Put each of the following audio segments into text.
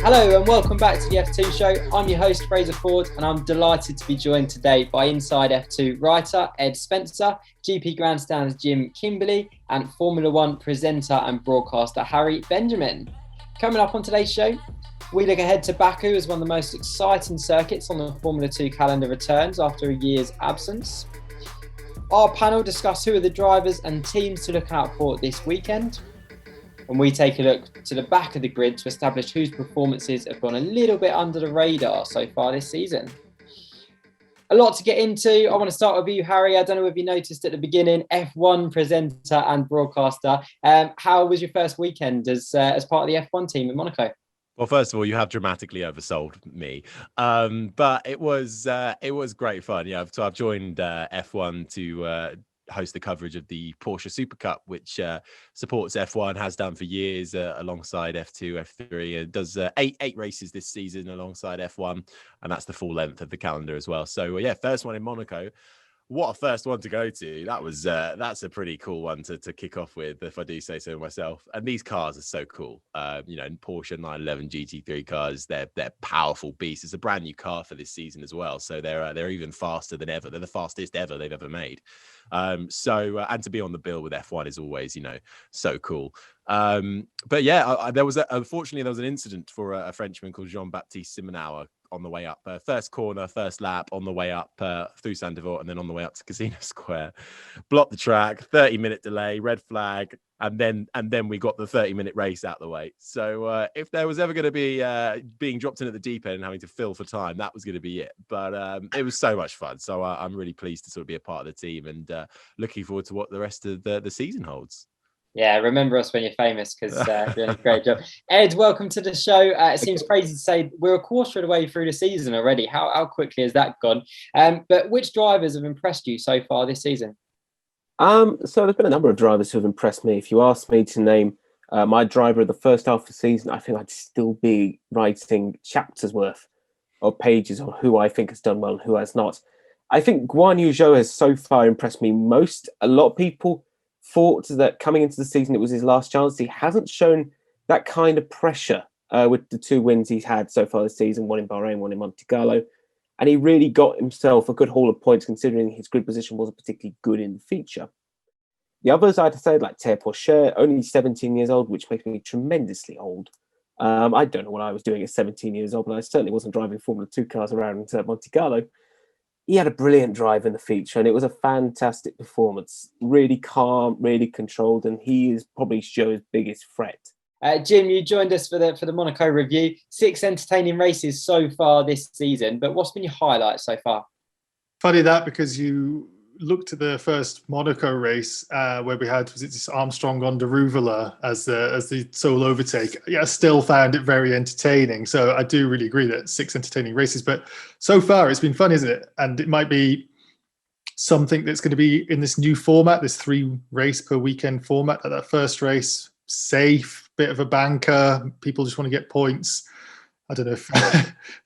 Hello and welcome back to the F2 show. I'm your host Fraser Ford and I'm delighted to be joined today by Inside F2 writer Ed Spencer, GP Grandstand's Jim Kimberley and Formula One presenter and broadcaster Harry Benjamin. Coming up on today's show, we look ahead to Baku as one of the most exciting circuits on the Formula 2 calendar returns after a year's absence. Our panel discuss who are the drivers and teams to look out for this weekend. And we take a look to the back of the grid to establish whose performances have gone a little bit under the radar so far this season. A lot to get into. I want to start with you, Harry. I don't know if you noticed at the beginning, F1 presenter and broadcaster. How was your first weekend as part of the F1 team in Monaco? Well, first of all, you have dramatically oversold me, but it was great fun. Yeah, so I've joined F1 to host the coverage of the Porsche Super Cup, which supports F1, has done for years alongside F2, F3, and does eight races this season alongside F1, and that's the full length of the calendar as well. So yeah, first one in Monaco. What a first one to go to. That's a pretty cool one to kick off with, if I do say so myself. And these cars are so cool. Porsche 911 GT3 cars, they're powerful beasts. It's a brand new car for this season as well. So they're even faster than ever. They're the fastest ever they've ever made. And to be on the bill with F1 is always, so cool. But yeah, unfortunately there was an incident for a Frenchman called Jean-Baptiste Simonauer on the way up, first corner, first lap, on the way up through Saint-Devote, and then on the way up to Casino Square. Blocked the track, 30-minute delay, red flag, and then we got the 30-minute race out the way. So if there was ever going to be being dropped in at the deep end and having to fill for time, that was going to be it. But it was so much fun. So I'm really pleased to sort of be a part of the team and looking forward to what the rest of the season holds. Yeah, remember us when you're famous, because you're doing a great job. Ed, welcome to the show. It seems crazy to say we're a quarter of the way through the season already. How quickly has that gone? But which drivers have impressed you so far this season? So there's been a number of drivers who have impressed me. If you asked me to name my driver of the first half of the season, I think I'd still be writing chapters worth of pages on who I think has done well and who has not. I think Guan Yu Zhou has so far impressed me most. A lot of people thought that coming into the season it was his last chance. He hasn't shown that kind of pressure with the two wins he's had so far this season, one in Bahrain, one in Monte Carlo, and he really got himself a good haul of points considering his grid position wasn't particularly good in the feature. The others I'd say, like Théo Pourchaire, only 17 years old, which makes me tremendously old. I don't know what I was doing at 17 years old, but I certainly wasn't driving Formula 2 cars around Monte Carlo. He had a brilliant drive in the feature, and it was a fantastic performance. Really calm, really controlled, and he is probably Zhou's biggest threat. Jim, you joined us for the Monaco review. 6 entertaining races so far this season, but what's been your highlight so far? Funny that, because you looked at the first Monaco race where we had, was it this Armstrong on Deruvala as the sole overtake? Yeah, I still found it very entertaining. So I do really agree that 6 entertaining races, but so far it's been fun, isn't it? And it might be something that's going to be in this new format, this 3 race per weekend format. That first race, safe, bit of a banker, people just want to get points. I don't know if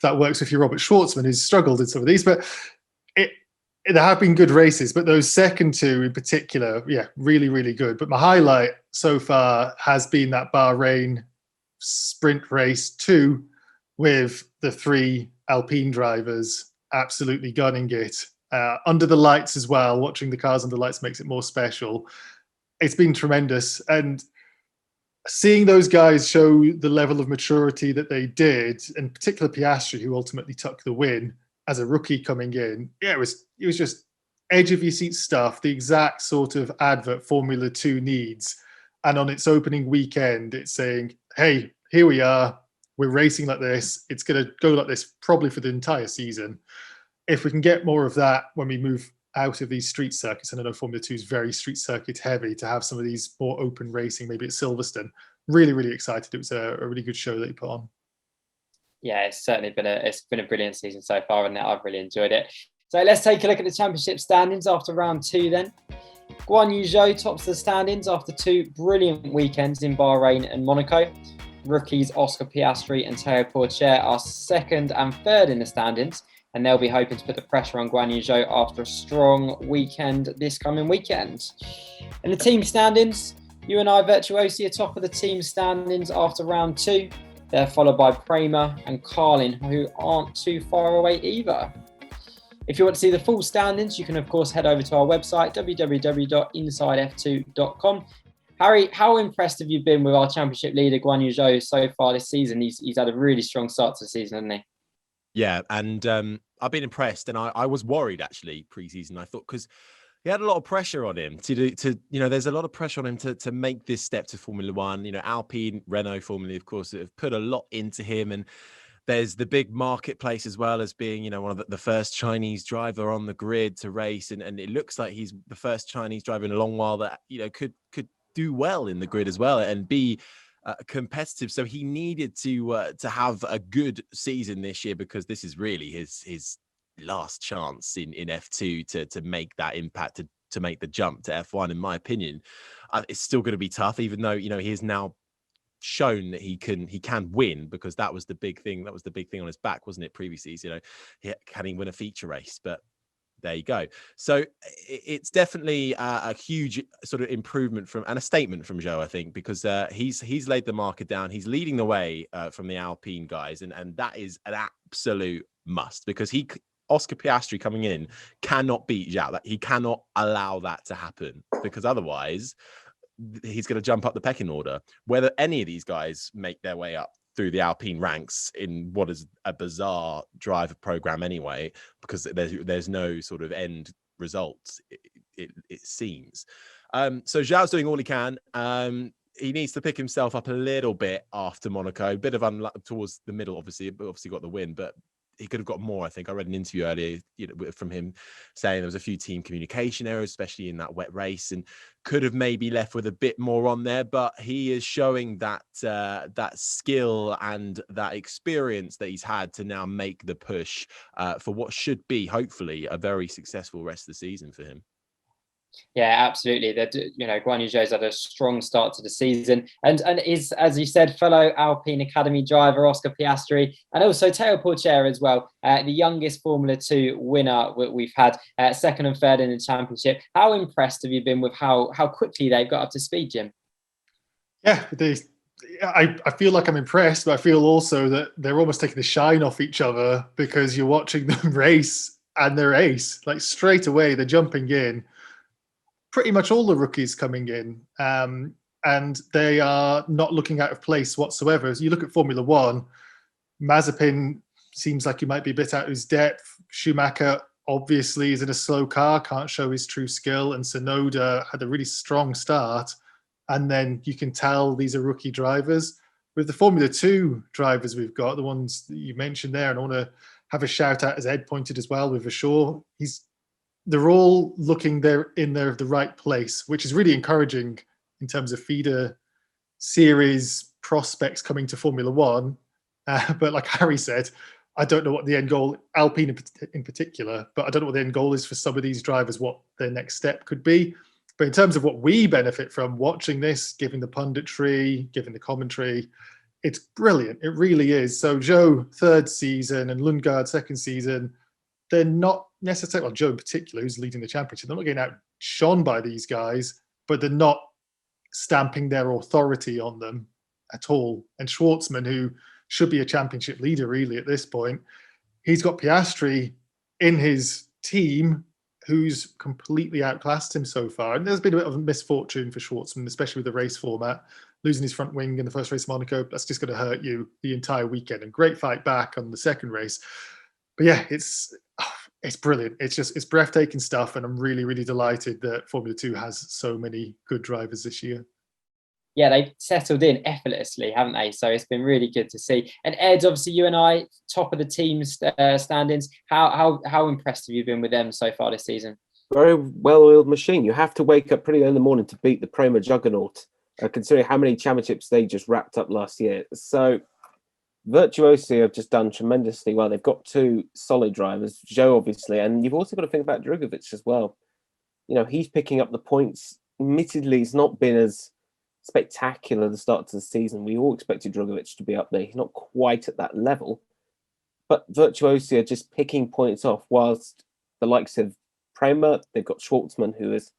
that works with your Robert Schwartzman, who's struggled in some of these, but there have been good races, but those second 2 in particular, yeah, really, really good. But my highlight so far has been that Bahrain sprint race 2 with the 3 Alpine drivers absolutely gunning it. Under the lights as well, watching the cars under the lights makes it more special. It's been tremendous. And seeing those guys show the level of maturity that they did, in particular Piastri, who ultimately took the win as a rookie coming in, yeah, it was just edge of your seat stuff, the exact sort of advert Formula 2 needs. And on its opening weekend, it's saying, hey, here we are, we're racing like this, it's going to go like this probably for the entire season. If we can get more of that when we move out of these street circuits, and I know Formula 2 is very street circuit heavy, to have some of these more open racing, maybe at Silverstone, really, really excited. It was a really good show that you put on. Yeah, it's certainly been a brilliant season so far, and I've really enjoyed it. So let's take a look at the championship standings after round 2 then. Guan Yu Zhou tops the standings after 2 brilliant weekends in Bahrain and Monaco. Rookies Oscar Piastri and Théo Pourchaire are 2nd and 3rd in the standings, and they'll be hoping to put the pressure on Guan Yu Zhou after a strong weekend this coming weekend. In the team standings, UNI Virtuosi are top of the team standings after round 2. They're followed by Prema and Carlin, who aren't too far away either. If you want to see the full standings, you can of course head over to our website, www.insidef2.com. Harry, how impressed have you been with our championship leader, Guan Yu Zhou, so far this season? He's had a really strong start to the season, hasn't he? Yeah, and I've been impressed, and I was worried actually pre-season. I thought, because he had a lot of pressure on him there's a lot of pressure on him to make this step to Formula One. Alpine, Renault, Formula, of course, have put a lot into him, and there's the big marketplace as well as being, one of the first Chinese driver on the grid to race, and it looks like he's the first Chinese driver in a long while that could do well in the grid as well and be competitive. So he needed to have a good season this year, because this is really his last chance in F2 to make that impact, to make the jump to F1. In my opinion, it's still going to be tough, even though he is now shown that he can win, because that was the big thing. That was the big thing on his back, wasn't it? Previously, can he win a feature race? But there you go. So it's definitely a huge sort of improvement and a statement from Zhou, I think, because he's laid the marker down. He's leading the way from the Alpine guys, and that is an absolute must, because Oscar Piastri coming in cannot beat Zhou. He cannot allow that to happen, because otherwise he's going to jump up the pecking order. Whether any of these guys make their way up through the Alpine ranks in what is a bizarre driver program anyway, because there's no sort of end results, it seems. So Zhao's doing all he can. He needs to pick himself up a little bit after Monaco, a bit of unluck towards the middle, obviously got the win, but he could have got more. I think I read an interview earlier, from him saying there was a few team communication errors, especially in that wet race, and could have maybe left with a bit more on there. But he is showing that skill and that experience that he's had to now make the push for what should be hopefully a very successful rest of the season for him. Yeah, absolutely. Guan Yu Zhou's had a strong start to the season, and is, as you said, fellow Alpine Academy driver Oscar Piastri, and also Teo Porcher as well, the youngest Formula 2 winner we've had, second and third in the championship. How impressed have you been with how quickly they've got up to speed, Jim? Yeah, I feel like I'm impressed, but I feel also that they're almost taking the shine off each other, because you're watching them race and they're ace. Like straight away, they're jumping in. Pretty much all the rookies coming in, and they are not looking out of place whatsoever. As you look at Formula One, Mazepin seems like he might be a bit out of his depth. Schumacher obviously is in a slow car, can't show his true skill, and Tsunoda had a really strong start. And then you can tell these are rookie drivers. With the Formula 2 drivers we've got, the ones that you mentioned there, and I want to have a shout out, as Ed pointed as well, with Vachor. They're all looking in the right place, which is really encouraging in terms of feeder series prospects coming to Formula One. But like Harry said, I don't know what the end goal, Alpine in particular, but I don't know what the end goal is for some of these drivers, what their next step could be. But in terms of what we benefit from watching this, giving the punditry, giving the commentary, it's brilliant. It really is. So Zhou, third season, and Lundgaard, second season, they're not necessarily, well, Zhou in particular, who's leading the championship, they're not getting outshone by these guys, but they're not stamping their authority on them at all. And Schwartzman, who should be a championship leader really at this point, he's got Piastri in his team who's completely outclassed him so far. And there's been a bit of a misfortune for Schwartzman, especially with the race format. Losing his front wing in the first race of Monaco, that's just going to hurt you the entire weekend. And great fight back on the second race. But yeah, it's brilliant. It's breathtaking stuff. And I'm really, really delighted that Formula 2 has so many good drivers this year. Yeah, they've settled in effortlessly, haven't they? So it's been really good to see. And Ed, obviously you and I, top of the team's standings. How impressed have you been with them so far this season? Very well-oiled machine. You have to wake up pretty early in the morning to beat the Prema juggernaut, considering how many championships they just wrapped up last year. So Virtuosi have just done tremendously well. They've got two solid drivers, Zhou obviously, and you've also got to think about Drugovich as well. You know, he's picking up the points. Admittedly, it's not been as spectacular the start to the season. We all expected Drugovich to be up there. He's not quite at that level. But Virtuosi are just picking points off, whilst the likes of Prema, they've got Schwartzman, who is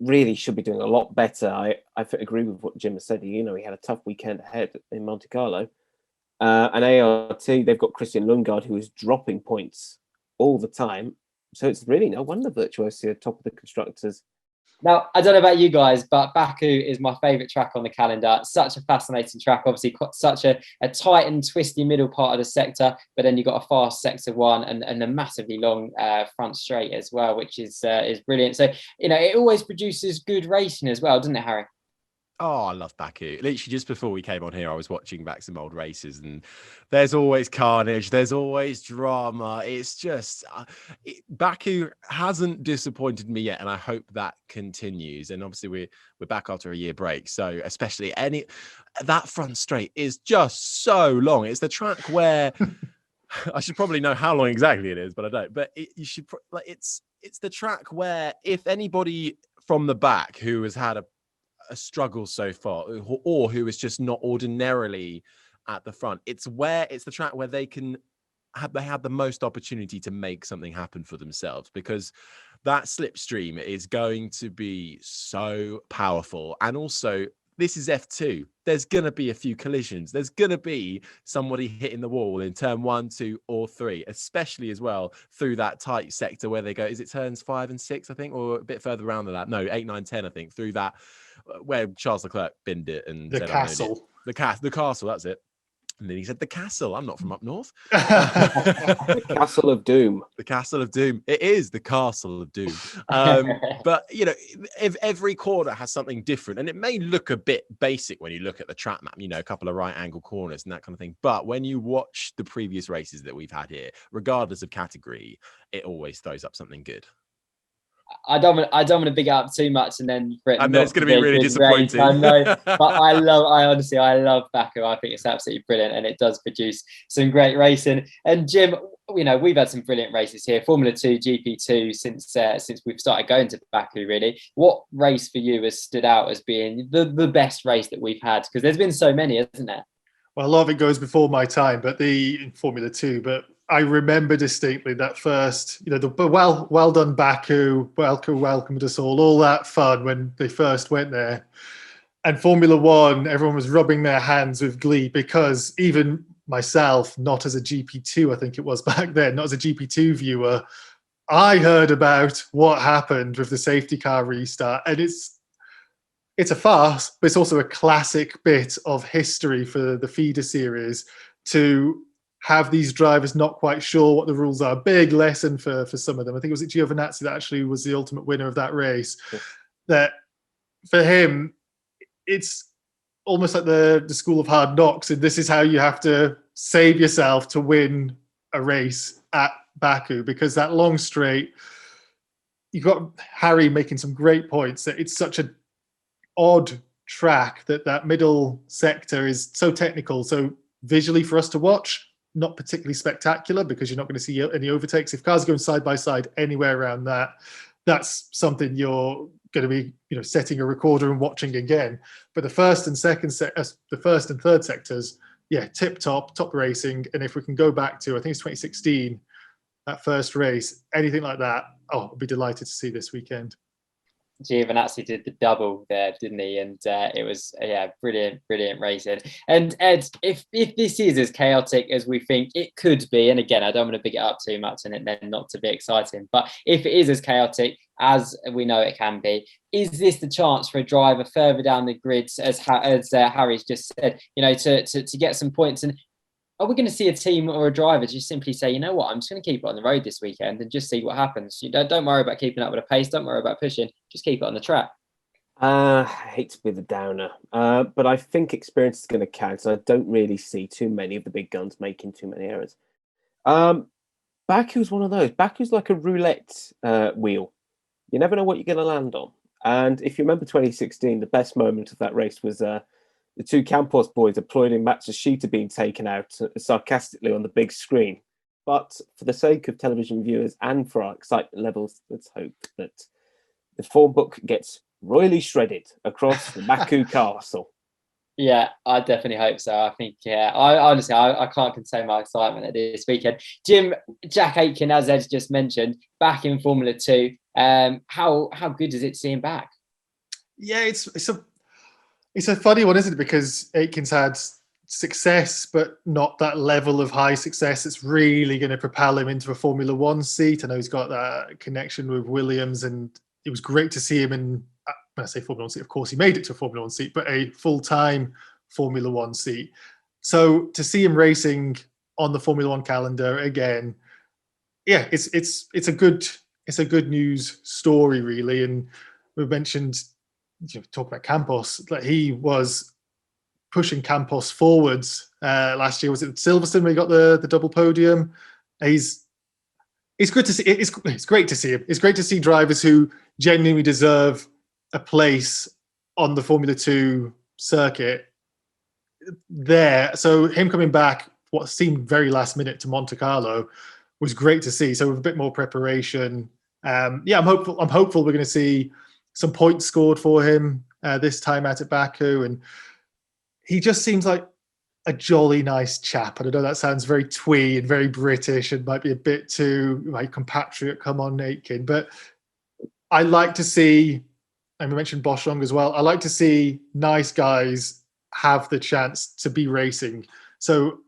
really should be doing a lot better. I agree with what Jim has said. You know, he had a tough weekend ahead in Monte Carlo. And ART, they've got Christian Lundgaard, who is dropping points all the time. So it's really no wonder Virtuosi are top of the constructors. Now, I don't know about you guys, but Baku is my favourite track on the calendar. Such a fascinating track, obviously, such a tight and twisty middle part of the sector, but then you've got a fast sector one and a massively long front straight as well, which is brilliant. So, it always produces good racing as well, doesn't it, Harry? Oh, I love Baku. Literally, just before we came on here, I was watching back some old races, and there's always carnage. There's always drama. It's just Baku hasn't disappointed me yet, and I hope that continues. And obviously, we're back after a year break, so especially that front straight is just so long. It's the track where I should probably know how long exactly it is, but I don't. But it's the track where if anybody from the back who has had a struggle so far, or who is just not ordinarily at the front, it's the track where they have the most opportunity to make something happen for themselves, because that slipstream is going to be so powerful. And also, this is F2. There's going to be a few collisions. There's going to be somebody hitting the wall in turn 1, 2, or 3, especially as well through that tight sector where they go. Is it turns 5 and 6, I think, or a bit further around than that? No, 8, 9, 10, I think, through that where Charles Leclerc binned it and the said, castle. The castle, that's it. And then he said, the castle. I'm not from up north. The Castle of Doom. The Castle of Doom. It is the Castle of Doom. But, if every corner has something different, and it may look a bit basic when you look at the track map, a couple of right angle corners and that kind of thing. But when you watch the previous races that we've had here, regardless of category, it always throws up something good. I don't want to big it up too much, and then it's going to be really disappointing. I know, but I love Baku. I think it's absolutely brilliant, and it does produce some great racing. And Jim, we've had some brilliant races here, Formula 2, GP2, since we've started going to Baku. Really, what race for you has stood out as being the best race that we've had? Because there's been so many, isn't there? Well, a lot of it goes before my time, but in Formula 2, but I remember distinctly that first, well done Baku, welcomed us all that fun when they first went there. And Formula 1, everyone was rubbing their hands with glee, because even myself, not as a GP2, I think it was back then, not as a GP2 viewer, I heard about what happened with the safety car restart. And it's a farce, but it's also a classic bit of history for the feeder series to have these drivers not quite sure what the rules are. Big lesson for some of them. I think it was Giovinazzi that actually was the ultimate winner of that race. Yeah. That for him, it's almost like the school of hard knocks, and this is how you have to save yourself to win a race at Baku, because that long straight, you've got Harry making some great points that it's such an odd track that middle sector is so technical, so visually for us to watch, not particularly spectacular, because you're not going to see any overtakes. If cars are going side by side anywhere around that's something you're going to be, setting a recorder and watching again. But the first and third sectors, tip top racing. And if we can go back to, I think it's 2016, that first race, anything like that, I'll be delighted to see this weekend. Giovinazzi did the double there, didn't he? And it was brilliant racing. And Ed, if this is as chaotic as we think it could be, and again, I don't want to big it up too much and it then not to be exciting, but if it is as chaotic as we know it can be, is this the chance for a driver further down the grids, as Harry's just said, to get some points? And are we going to see a team or a driver just simply say, you know what, I'm just going to keep it on the road this weekend and just see what happens? Don't worry about keeping up with the pace. Don't worry about pushing. Just keep it on the track. I hate to be the downer, but I think experience is going to count. And I don't really see too many of the big guns making too many errors. Baku's one of those. Baku's like a roulette wheel. You never know what you're going to land on. And if you remember 2016, the best moment of that race was the two Campos boys applauding Matt's Sheeta being taken out sarcastically on the big screen. But for the sake of television viewers and for our excitement levels, let's hope that the form book gets royally shredded across the Baku castle. Yeah, I definitely hope so. I think, I honestly can't contain my excitement at this weekend. Jim, Jack Aiken, as Ed's just mentioned, back in Formula 2. How good is it to see him back? Yeah, it's a funny one, isn't it? Because Aiken's had success, but not that level of high success that's really going to propel him into a Formula One seat. I know he's got that connection with Williams, and it was great to see him in, when I say Formula One seat, of course he made it to a Formula One seat, but a full-time Formula One seat. So to see him racing on the Formula One calendar again, yeah, it's a good news story, really. And we've mentioned, talk about Campos, that he was pushing Campos forwards last year. Was it Silverstone where he got the double podium? It's good to see. It's great to see him. It's great to see drivers who genuinely deserve a place on the Formula 2 circuit there. So him coming back, what seemed very last minute, to Monte Carlo was great to see. So with a bit more preparation, I'm hopeful we're going to see some points scored for him this time out at Baku. And he just seems like a jolly nice chap. And I know that sounds very twee and very British and might be a bit too my compatriot, come on, Aiken. But I like to see, and we mentioned Boschung as well, I like to see nice guys have the chance to be racing. So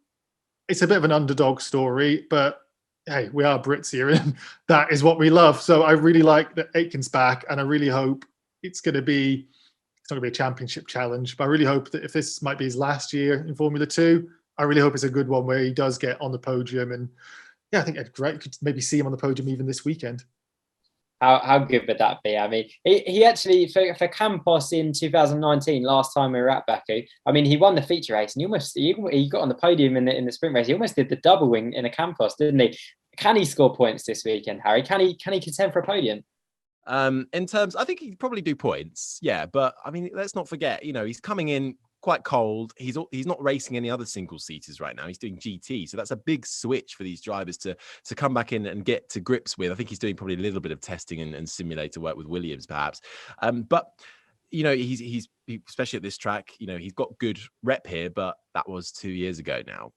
it's a bit of an underdog story, but hey, we are Brits here, and that is what we love. So I really like that Aiken's back, and I really hope it's not going to be a championship challenge, but I really hope that if this might be his last year in Formula 2, I really hope it's a good one where he does get on the podium. And yeah, I think it's great. Could maybe see him on the podium even this weekend. How good would that be? I mean, he actually, for Campos in 2019, last time we were at Baku, I mean, he won the feature race and he got on the podium in the sprint race. He almost did the double wing in a Campos, didn't he? Can he score points this weekend, Harry? Can he contend for a podium? In terms, I think he'd probably do points. Yeah, but I mean, let's not forget, he's coming in quite cold. He's not racing any other single seaters right now. He's doing GT, so that's a big switch for these drivers to come back in and get to grips with. I think he's doing probably a little bit of testing and simulator work with Williams, perhaps. But he's especially at this track, he's got good rep here, but that was 2 years ago now.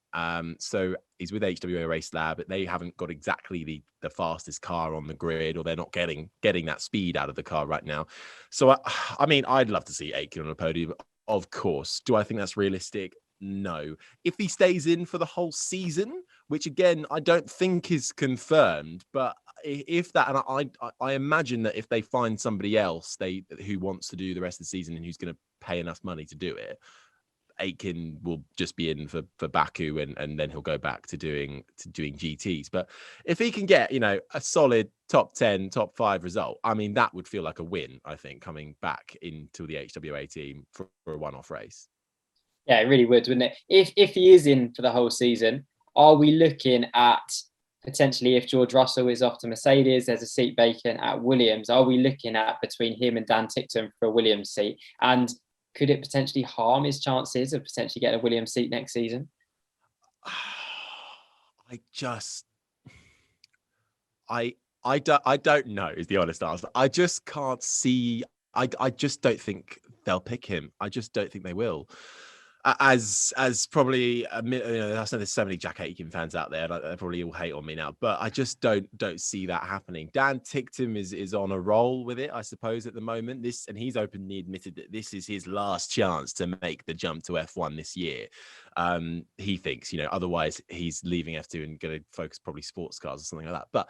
So he's with HWA Race Lab. They haven't got exactly the fastest car on the grid, or they're not getting that speed out of the car right now. So I mean, I'd love to see Aiken on a podium. Of course. Do I think that's realistic? No. If he stays in for the whole season, which again, I don't think is confirmed, but if that, and I imagine that if they find somebody else who wants to do the rest of the season and who's going to pay enough money to do it, Aiken will just be in for Baku, and then he'll go back to doing GTs. But if he can get, a solid top 10, top 5 result, I mean, that would feel like a win, I think, coming back into the HWA team for a one-off race. Yeah, it really would, wouldn't it? If he is in for the whole season, are we looking at potentially, if George Russell is off to Mercedes, there's a seat vacant at Williams, are we looking at between him and Dan Ticktum for a Williams seat? And could it potentially harm his chances of potentially getting a Williams seat next season? I don't know is the honest answer. I just can't see. I just don't think they'll pick him. I just don't think they will. As probably, I know there's so many Jack Aiken fans out there, and they probably all hate on me now, but I just don't see that happening. Dan Ticktum is on a roll with it, I suppose, at the moment. And he's openly admitted that this is his last chance to make the jump to F1 this year. He thinks, otherwise he's leaving F2 and going to focus probably sports cars or something like that. But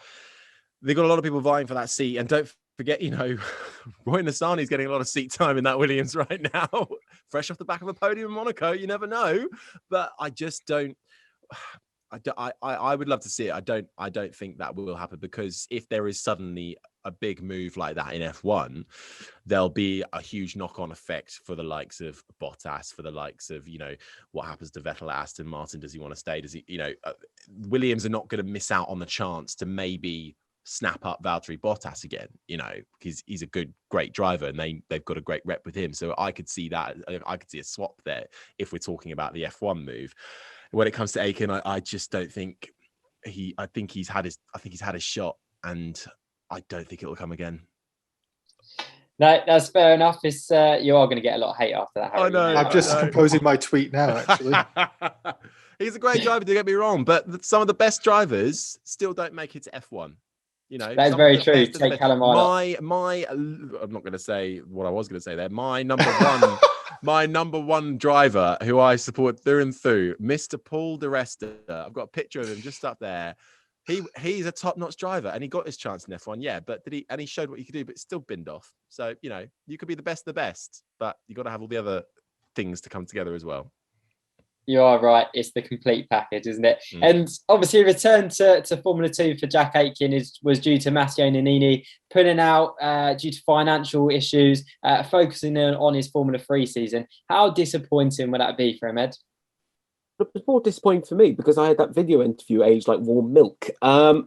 they've got a lot of people vying for that seat, and don't forget, Roy Nassani is getting a lot of seat time in that Williams right now, fresh off the back of a podium in Monaco. You never know, but I just don't. I would love to see it. I don't think that will happen, because if there is suddenly a big move like that in F1, there'll be a huge knock-on effect for the likes of Bottas, for the likes of, what happens to Vettel at Aston Martin. Does he want to stay? Does he, Williams are not going to miss out on the chance to maybe snap up Valtteri Bottas again, because he's a great driver, and they've got a great rep with him. So I could see that. I could see a swap there if we're talking about the F1 move. When it comes to Aiken, I just don't think I think he's had his shot, and I don't think it will come again. No, that's fair enough. It's you are going to get a lot of hate after that, Harry. I know. I'm just composing my tweet now, actually. He's a great driver, don't get me wrong, but some of the best drivers still don't make it to F1. That's very true. Take Callum Ilott. I'm not going to say what I was going to say there. My number one my number one driver, who I support through and through, Mr. Paul Di Resta. I've got a picture of him just up there. He's a top-notch driver, and he got his chance in F1, yeah. But he showed what he could do, but it's still binned off. So you could be the best of the best, but you got to have all the other things to come together as well. You are right. It's the complete package, isn't it? Mm. And obviously, a return to Formula 2 for Jack Aiken was due to Matteo Nannini pulling out due to financial issues, focusing on his Formula 3 season. How disappointing would that be for him, Ed? It was more disappointing for me because I had that video interview aged like warm milk. I'm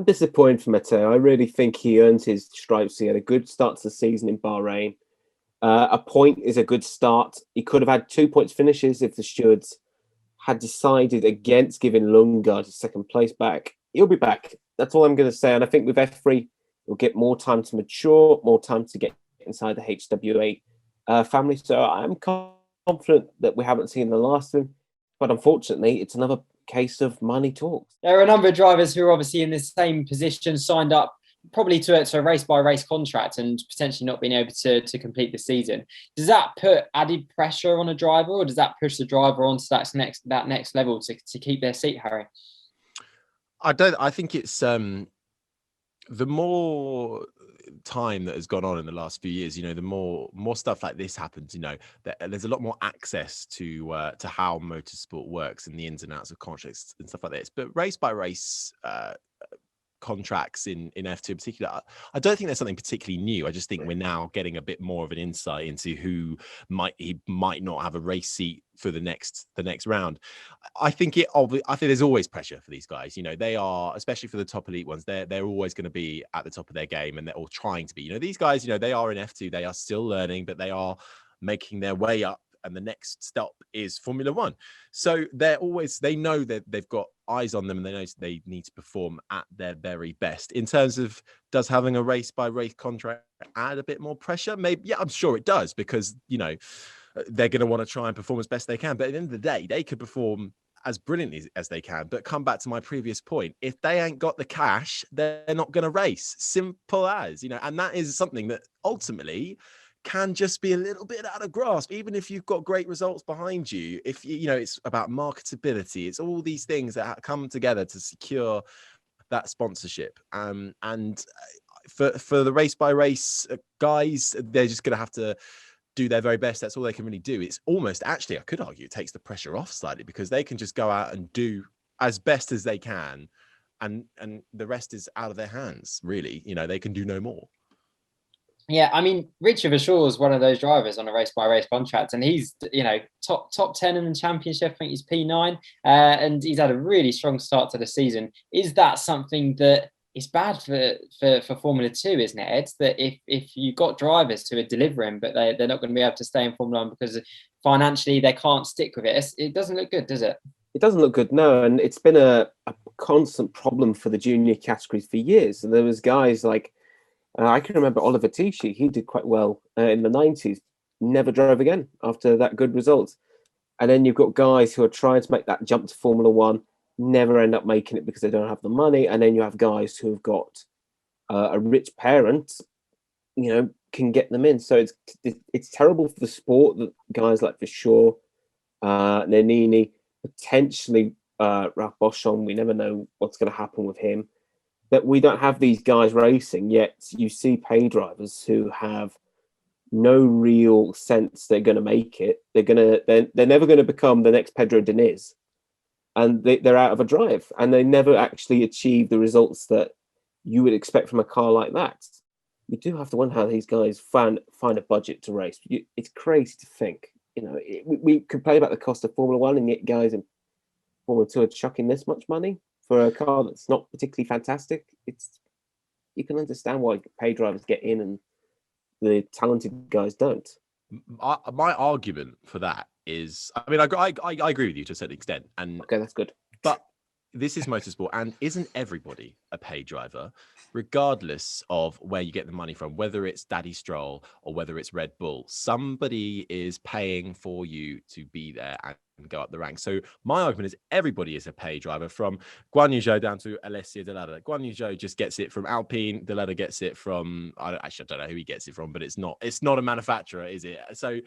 disappointed for Matteo. I really think he earned his stripes. He had a good start to the season in Bahrain. A point is a good start. He could have had 2 points finishes if the stewards had decided against giving Lundgaard his second place back. He'll be back. That's all I'm going to say. And I think with F3, he'll get more time to mature, more time to get inside the HWA family. So I'm confident that we haven't seen the last of him. But unfortunately, it's another case of money talks. There are a number of drivers who are obviously in the same position, signed up probably to a race-by-race contract and potentially not being able to complete the season. Does that put added pressure on a driver, or does that push the driver onto that next level to keep their seat, Harry? I think it's the more time that has gone on in the last few years, the more stuff like this happens. There's a lot more access to how motorsport works and the ins and outs of contracts and stuff like this. But race by race contracts in F2 in particular, I don't think there's something particularly new. I just think we're now getting a bit more of an insight into who might not have a race seat for the next round. I think there's always pressure for these guys. They are, especially for the top elite ones, they're always going to be at the top of their game, and they're all trying to be. These guys, they are in F2, they are still learning, but they are making their way up, and the next stop is Formula One. So they know that they've got eyes on them, and they know they need to perform at their very best. In terms of, does having a race by race contract add a bit more pressure? Maybe, yeah, I'm sure it does, because they're going to want to try and perform as best they can. But at the end of the day, they could perform as brilliantly as they can. But come back to my previous point, if they ain't got the cash, they're not going to race. Simple as, and that is something that ultimately can just be a little bit out of grasp, even if you've got great results behind you. If it's about marketability, it's all these things that come together to secure that sponsorship. And for the race by race guys, they're just going to have to do their very best. That's all they can really do. It's almost, actually, I could argue, it takes the pressure off slightly, because they can just go out and do as best as they can, and the rest is out of their hands, really. They can do no more. Yeah, I mean, Richard Verschoor is one of those drivers on a race-by-race contract, and he's, top 10 in the championship. I think he's P9, and he's had a really strong start to the season. Is that something that is bad for Formula 2, isn't it, Ed? That if you've got drivers who are delivering, but they're not going to be able to stay in Formula 1 because financially they can't stick with it, it doesn't look good, does it? It doesn't look good, no, and it's been a constant problem for the junior categories for years. And there was guys like, I can remember Oliver Tichy. He did quite well in the 90s, never drove again after that good result. And then you've got guys who are trying to make that jump to Formula 1, never end up making it because they don't have the money. And then you have guys who have got a rich parent, can get them in. So it's terrible for the sport that guys like Verschoor, Nannini, potentially Ralph Boschon, we never know what's going to happen with him. That we don't have these guys racing, yet you see pay drivers who have no real sense they're going to make it. They're never going to become the next Pedro Diniz, and they're out of a drive, and they never actually achieve the results that you would expect from a car like that. You do have to wonder how these guys find a budget to race. It's crazy to think. We complain about the cost of Formula 1, and yet guys in Formula 2 are chucking this much money for a car that's not particularly fantastic. You can understand why pay drivers get in and the talented guys don't. My argument for that is, I mean, I agree with you to a certain extent, and okay, that's good. But this is motorsport, and isn't everybody a pay driver, regardless of where you get the money from, whether it's Daddy Stroll or whether it's Red Bull? Somebody is paying for you to be there go up the ranks. So my argument is everybody is a pay driver, from Guan Yu Zhou down to Alessia De Lada. Guan Yu Zhou just gets it from Alpine. De Lada gets it from, I don't know who he gets it from, but it's not a manufacturer, is it? So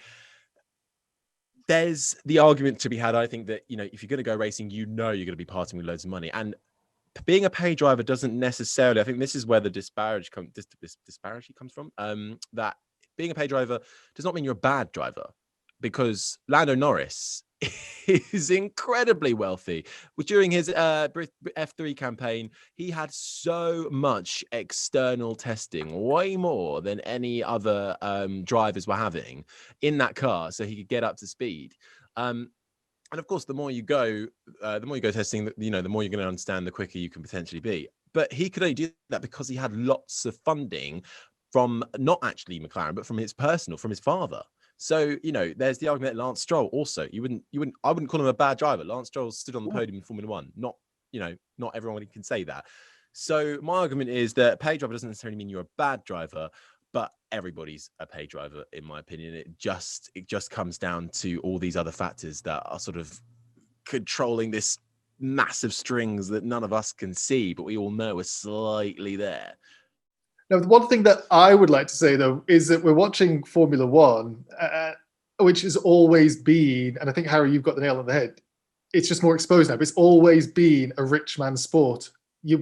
there's the argument to be had, I think, that, if you're going to go racing, you're going to be parting with loads of money. And being a pay driver doesn't necessarily, I think this is where the disparity comes from, that being a pay driver does not mean you're a bad driver, because Lando Norris is incredibly wealthy. During his F3 campaign, he had so much external testing, way more than any other drivers were having in that car, so he could get up to speed. And of course, the more you go testing, the more you're going to understand, the quicker you can potentially be. But he could only do that because he had lots of funding from not actually McLaren, but from his father. So, there's the argument that Lance Stroll also, I wouldn't call him a bad driver. Lance Stroll stood on the podium in Formula One. Not everyone can say that. So my argument is that pay driver doesn't necessarily mean you're a bad driver, but everybody's a pay driver, in my opinion. It just comes down to all these other factors that are sort of controlling this massive strings that none of us can see, but we all know are slightly there. Now, the one thing that I would like to say, though, is that we're watching Formula One, which has always been, and I think, Harry, you've got the nail on the head, it's just more exposed now, but it's always been a rich man's sport.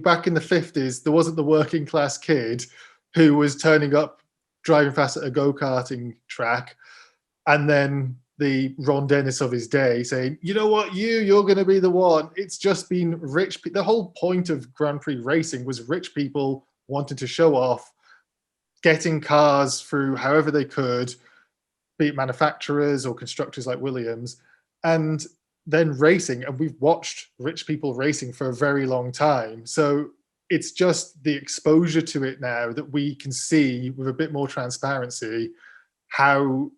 Back in the 50s, there wasn't the working class kid who was turning up, driving fast at a go-karting track, and then the Ron Dennis of his day saying, you know what, you're going to be the one. It's just been rich. The whole point of Grand Prix racing was rich people wanted to show off, getting cars through however they could, be it manufacturers or constructors like Williams, and then racing. And we've watched rich people racing for a very long time. So it's just the exposure to it now that we can see with a bit more transparency how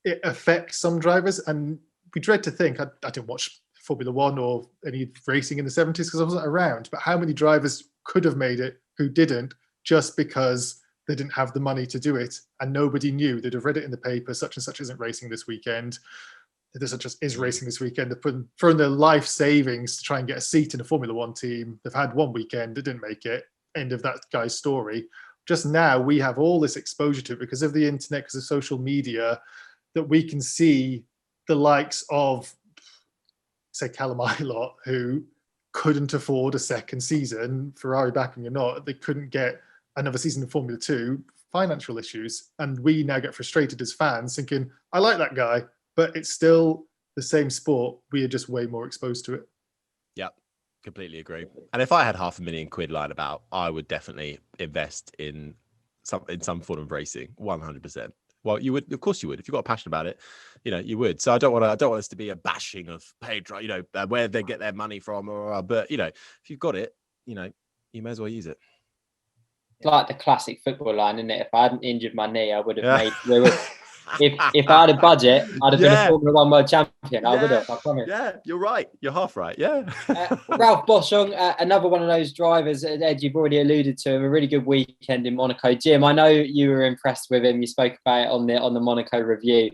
it affects some drivers. And we dread to think, I didn't watch Formula One or any racing in the 70s because I wasn't around, but how many drivers could have made it who didn't, just because they didn't have the money to do it, and nobody knew. They'd have read it in the paper, such and such isn't racing this weekend, such as is racing this weekend. They've thrown their life savings to try and get a seat in a Formula One team. They've had one weekend, they didn't make it, end of that guy's story. Just now we have all this exposure to it because of the internet, because of social media, that we can see the likes of, say, Callum Ilott, who couldn't afford a second season, Ferrari backing or not, they couldn't get another season in Formula 2, financial issues. And we now get frustrated as fans thinking, I like that guy, but it's still the same sport. We are just way more exposed to it. Yeah, completely agree. And if I had £500,000 lying about, I would definitely invest in some form of racing, 100%. Well, you would, of course you would. If you've got a passion about it, you would. So I don't want us to be a bashing of paid, where they get their money from, but if you've got it, you may as well use it. It's like the classic football line, isn't it? If I hadn't injured my knee, I would have made. If I had a budget, I'd have been a Formula One world champion. I would have, I promise. Yeah, you're right. You're half right. Yeah. Ralph Boschung, another one of those drivers, Ed, you've already alluded to, a really good weekend in Monaco. Jim, I know you were impressed with him. You spoke about it on the Monaco review.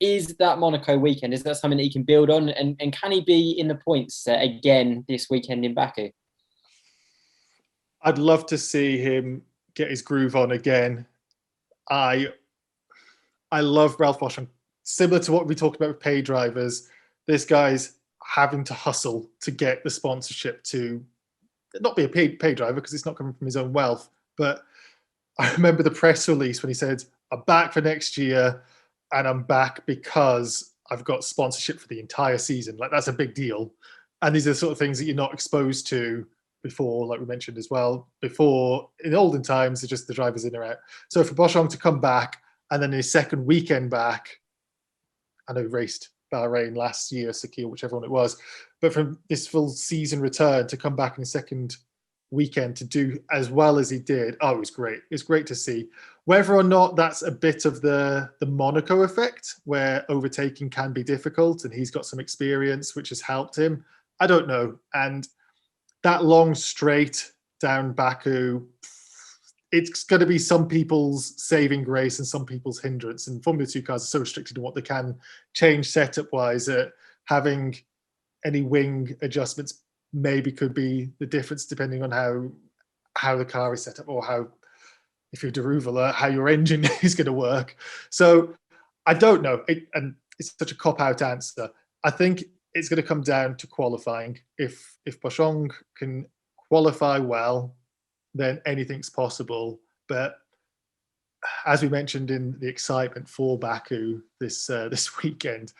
Is that Monaco weekend, is that something that he can build on? And can he be in the points again this weekend in Baku? I'd love to see him get his groove on again. I love Ralph Boschung. Similar to what we talked about with pay drivers, this guy's having to hustle to get the sponsorship to not be a pay driver because it's not coming from his own wealth. But I remember the press release when he said, I'm back for next year and I'm back because I've got sponsorship for the entire season. Like, that's a big deal. And these are the sort of things that you're not exposed to before, like we mentioned as well. Before, in olden times, it's just the drivers in or out. So for Boschung to come back, and then his second weekend back, I know he raced Bahrain last year, Sakir, whichever one it was, but from this full season return to come back in his second weekend to do as well as he did, it was great. It was great to see. Whether or not that's a bit of the Monaco effect, where overtaking can be difficult and he's got some experience which has helped him, I don't know. And that long straight down Baku, it's going to be some people's saving grace and some people's hindrance. And Formula 2 cars are so restricted in what they can change setup-wise. having any wing adjustments maybe could be the difference depending on how the car is set up, or how, if you're Deruvala, how your engine is going to work. So I don't know. And it's such a cop-out answer. I think it's going to come down to qualifying. If Boschong can qualify well, then anything's possible. But as we mentioned in the excitement for Baku this weekend,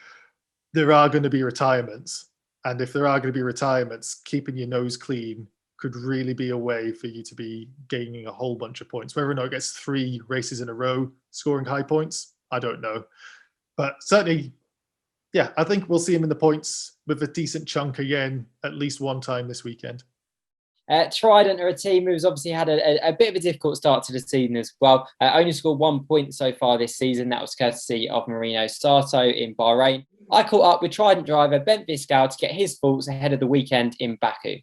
there are going to be retirements. And if there are going to be retirements, keeping your nose clean could really be a way for you to be gaining a whole bunch of points. Whether or not it gets 3 races in a row scoring high points, I don't know. But certainly, yeah, I think we'll see him in the points with a decent chunk again, at least one time this weekend. Trident are a team who's obviously had a bit of a difficult start to the season as well. Only scored 1 point so far this season. That was courtesy of Marino Sato in Bahrain. I caught up with Trident driver Bent Viscal to get his thoughts ahead of the weekend in Baku.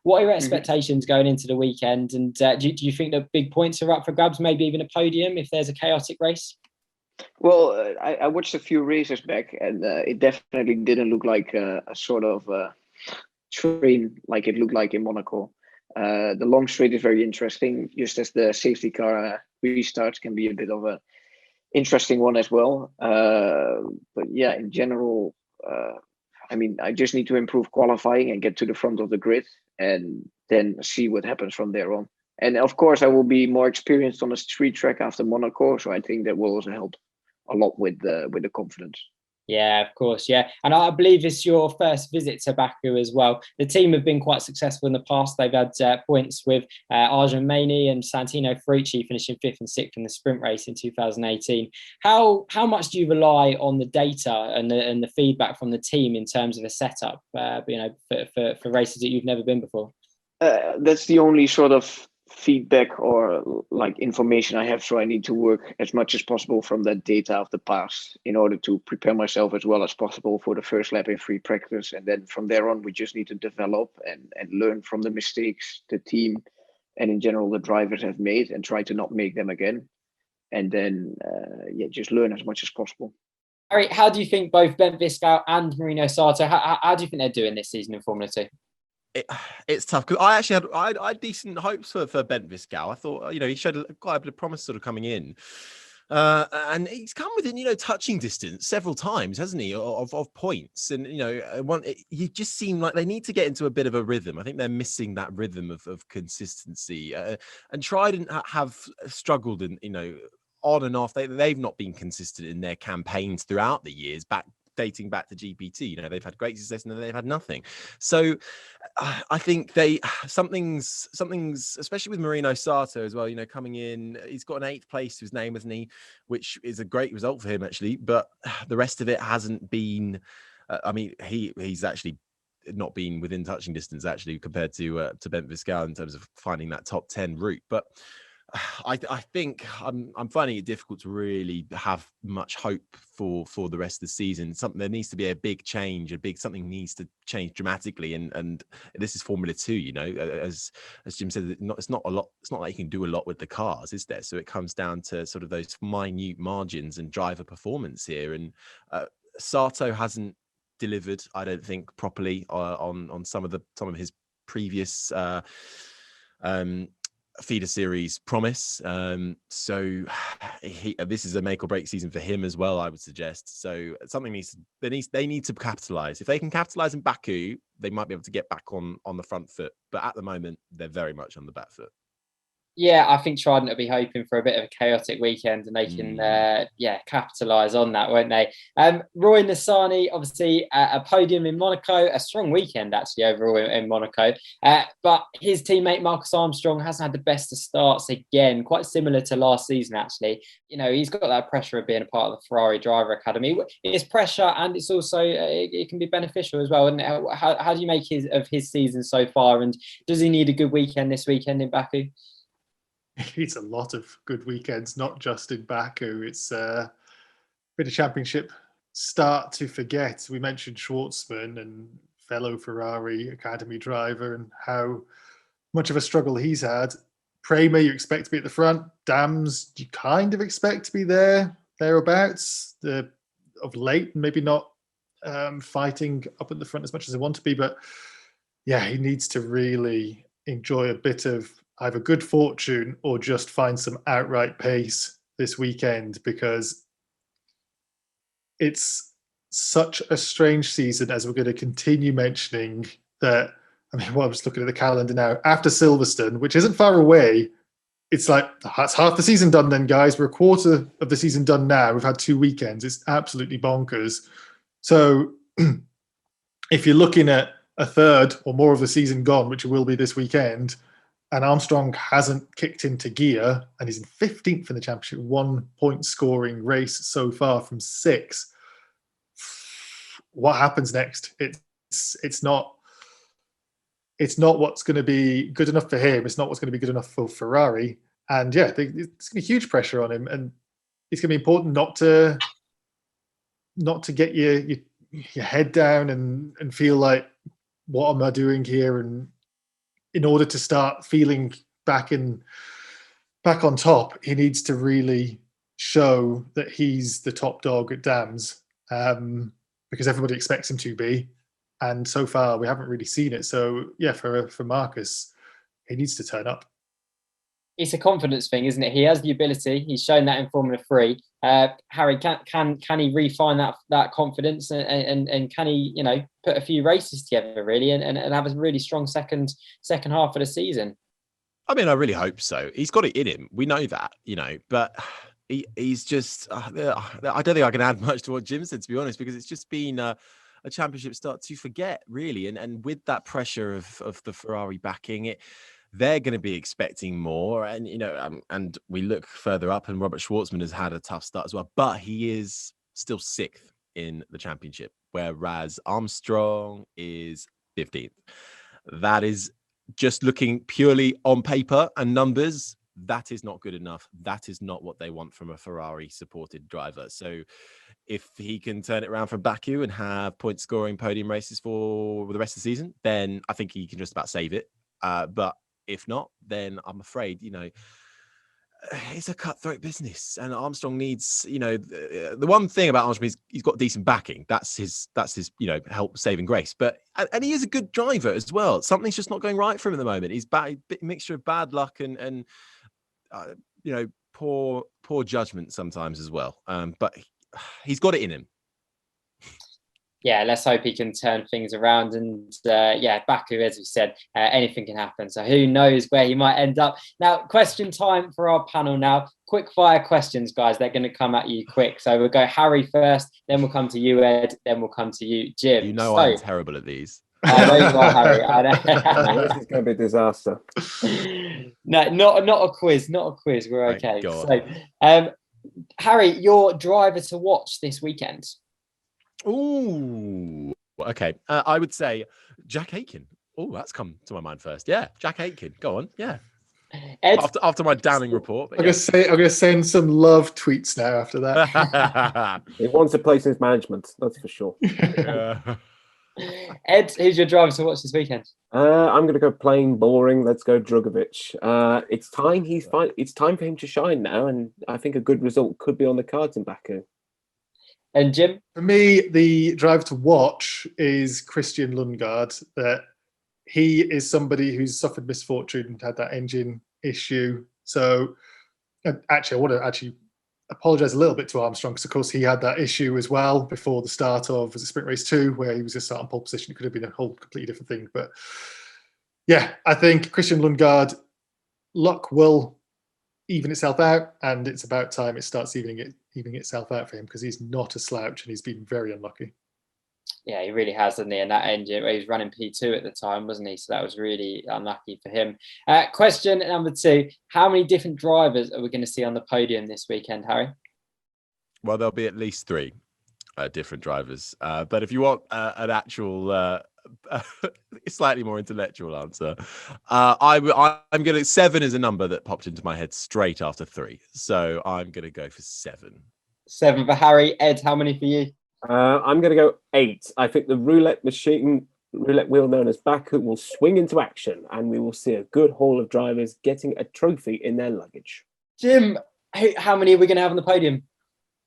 What are your expectations going into the weekend? And do you think the big points are up for grabs, maybe even a podium if there's a chaotic race? Well, I watched a few races back, and it definitely didn't look like a sort of train like it looked like in Monaco. The long straight is very interesting, just as the safety car restarts can be a bit of a interesting one as well. But yeah, in general, I just need to improve qualifying and get to the front of the grid, and then see what happens from there on. And of course, I will be more experienced on a street track after Monaco, so I think that will also help a lot with the confidence. Yeah, of course, yeah. And I believe it's your first visit to Baku as well. The team have been quite successful in the past. They've had points with Arjun Maini and Santino Ferrucci finishing 5th and 6th in the sprint race in 2018. How much do you rely on the data and the feedback from the team in terms of a setup, for races that you've never been before? That's the only sort of feedback or like information I have, so I need to work as much as possible from that data of the past in order to prepare myself as well as possible for the first lap in free practice. And then from there on, we just need to develop and learn from the mistakes the team and in general the drivers have made, and try to not make them again. And then just learn as much as possible. Harry, how do you think both Bent Viscal and Marino Sato, how do you think they're doing this season in Formula 2? It's tough because I actually had decent hopes for Bent Viscal. I thought, he showed quite a bit of promise sort of coming in. And he's come within, touching distance several times, hasn't he, of points. And, you just seem like they need to get into a bit of a rhythm. I think they're missing that rhythm of consistency. And Trident have struggled in, on and off. They've not been consistent in their campaigns throughout the years, dating back to GPT. They've had great success and then they've had nothing. So I think something's especially with Marino Sato as well, coming in, he's got an 8th place to his name, hasn't he, which is a great result for him actually, but the rest of it hasn't been he's actually not been within touching distance actually compared to Bent Viscal in terms of finding that top 10 route. But I think I'm finding it difficult to really have much hope for the rest of the season. There needs to be a big change, something needs to change dramatically, and this is Formula 2. As Jim said, it's not a lot. It's not like you can do a lot with the cars, is there? So it comes down to sort of those minute margins and driver performance here. And Sato hasn't delivered, I don't think, properly on some of his previous feeder series promise. So this is a make or break season for him as well, I would suggest. So they need to capitalize. If they can capitalize in Baku, they might be able to get back on the front foot. But at the moment, they're very much on the back foot. Yeah, I think Trident will be hoping for a bit of a chaotic weekend, and they can, capitalise on that, won't they? Roy Nassani, obviously a podium in Monaco, a strong weekend actually overall in Monaco. But his teammate Marcus Armstrong hasn't had the best of starts again, quite similar to last season actually. He's got that pressure of being a part of the Ferrari Driver Academy. It's pressure, and it's also it can be beneficial as well. And how do you make of his season so far? And does he need a good weekend this weekend in Baku? It's a lot of good weekends, not just in Baku. It's a bit of championship start to forget. We mentioned Schwartzman and fellow Ferrari Academy driver and how much of a struggle he's had. Prema, you expect to be at the front. Dams, you kind of expect to be thereabouts. Of late, maybe not fighting up at the front as much as they want to be. But yeah, he needs to really enjoy a bit of either good fortune or just find some outright pace this weekend, because it's such a strange season, as we're going to continue mentioning, that, I mean, well, I'm just looking at the calendar now. After Silverstone, which isn't far away, it's like, that's half the season done then, guys. We're a quarter of the season done now. We've had 2 weekends. It's absolutely bonkers. So if you're looking at a third or more of the season gone, which it will be this weekend, and Armstrong hasn't kicked into gear and he's in 15th in the championship, 1 point scoring race so far from 6, what happens next? It's not what's going to be good enough for him. It's not what's going to be good enough for Ferrari. And yeah, it's going to be huge pressure on him. And it's going to be important not to get your head down and feel like, what am I doing here? And in order to start feeling back on top, he needs to really show that he's the top dog at Dams, because everybody expects him to be. And so far, we haven't really seen it. So yeah, for Marcus, he needs to turn up. It's a confidence thing, isn't it? He has the ability. He's shown that in Formula 3. Harry, can he refine that confidence and can he, put a few races together really and have a really strong second half of the season? I mean, I really hope so. He's got it in him. We know that, but he's just. I don't think I can add much to what Jim said, to be honest, because it's just been a championship start to forget, really, and with that pressure of the Ferrari backing it. They're going to be expecting more, and and we look further up, and Robert Schwartzman has had a tough start as well, but he is still 6th in the championship, whereas Armstrong is 15th. That is just looking purely on paper and numbers. That is not good enough. That is not what they want from a Ferrari-supported driver. So, if he can turn it around from Baku and have point-scoring podium races for the rest of the season, then I think he can just about save it. But if not, then I'm afraid, it's a cutthroat business, and Armstrong needs, the one thing about Armstrong is he's got decent backing. That's his, help saving grace. But and he is a good driver as well. Something's just not going right for him at the moment. He's a mixture of bad luck and poor judgment sometimes as well. But he's got it in him. Yeah, let's hope he can turn things around. And Baku, as we said, anything can happen. So who knows where he might end up. Now, question time for our panel now. Quick fire questions, guys. They're going to come at you quick. So we'll go Harry first, then we'll come to you, Ed, then we'll come to you, Jim. I'm terrible at these. I know you are, Harry. I know. This is going to be a disaster. No, not a quiz. Not a quiz. We're okay. So, Harry, your driver to watch this weekend? Ooh, okay. I would say Jack Aiken. Oh, that's come to my mind first. Yeah, Jack Aiken. Go on. Yeah. Ed? After my damning report. I'm gonna send some love tweets now after that. He wants a place in his management, that's for sure. Ed, who's your driver to watch this weekend? I'm going to go plain boring. Let's go Drugovich. It's time It's time for him to shine now, and I think a good result could be on the cards in Baku. And Jim? For me, the driver to watch is Christian Lundgaard. That he is somebody who's suffered misfortune and had that engine issue. So, actually, I want to apologise a little bit to Armstrong, because of course he had that issue as well before the start of Sprint Race 2, where he was just starting pole position. It could have been a whole completely different thing. But yeah, I think Christian Lundgaard, luck will even itself out, and it's about time it starts evening itself out for him, because he's not a slouch and he's been very unlucky. Yeah, he really has, hasn't he? And that engine, he was running P2 at the time, wasn't he? So that was really unlucky for him. Question number 2. How many different drivers are we going to see on the podium this weekend, Harry? Well, there'll be at least 3 different drivers. But if you want an actual, slightly more intellectual answer, I'm going to... 7 is a number that popped into my head straight after 3. So I'm going to go for 7. 7 for Harry. Ed, how many for you? I'm going to go 8. I think the roulette wheel known as Baku will swing into action, and we will see a good haul of drivers getting a trophy in their luggage. Jim, how many are we going to have on the podium?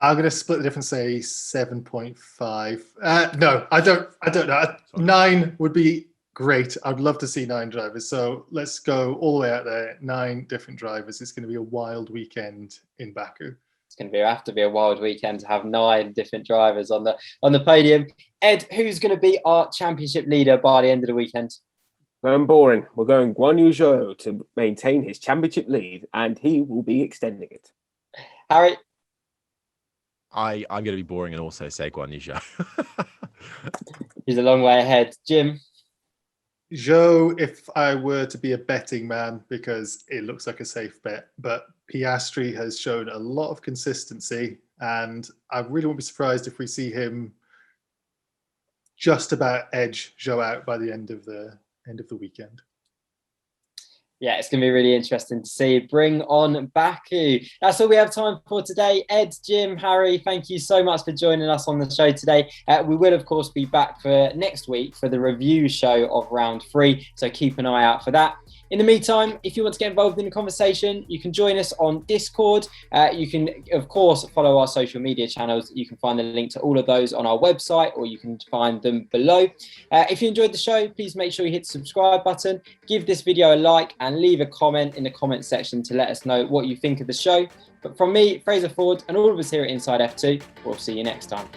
I'm going to split the difference, say 7.5. No, I don't know. 9 would be great. I'd love to see 9 drivers. So let's go all the way out there. 9 different drivers. It's going to be a wild weekend in Baku. It's going to have to be a wild weekend to have 9 different drivers on the podium. Ed, who's going to be our championship leader by the end of the weekend? Very boring. We're going Guan Yu Zhou to maintain his championship lead, and he will be extending it. Harry? I'm going to be boring and also say Guan Yu Zhou. He's a long way ahead. Jim? Zhou, if I were to be a betting man, because it looks like a safe bet, but Piastri has shown a lot of consistency, and I really won't be surprised if we see him just about edge Zhou out by the end of the weekend. Yeah, it's going to be really interesting to see. Bring on Baku. That's all we have time for today. Ed, Jim, Harry, thank you so much for joining us on the show today. We will, of course, be back for next week for the review show of round 3. So keep an eye out for that. In the meantime, if you want to get involved in the conversation, you can join us on Discord. You can, of course, follow our social media channels. You can find the link to all of those on our website, or you can find them below. If you enjoyed the show, please make sure you hit the subscribe button, give this video a like, and leave a comment in the comment section to let us know what you think of the show. But from me, Fraser Ford, and all of us here at Inside F2, we'll see you next time.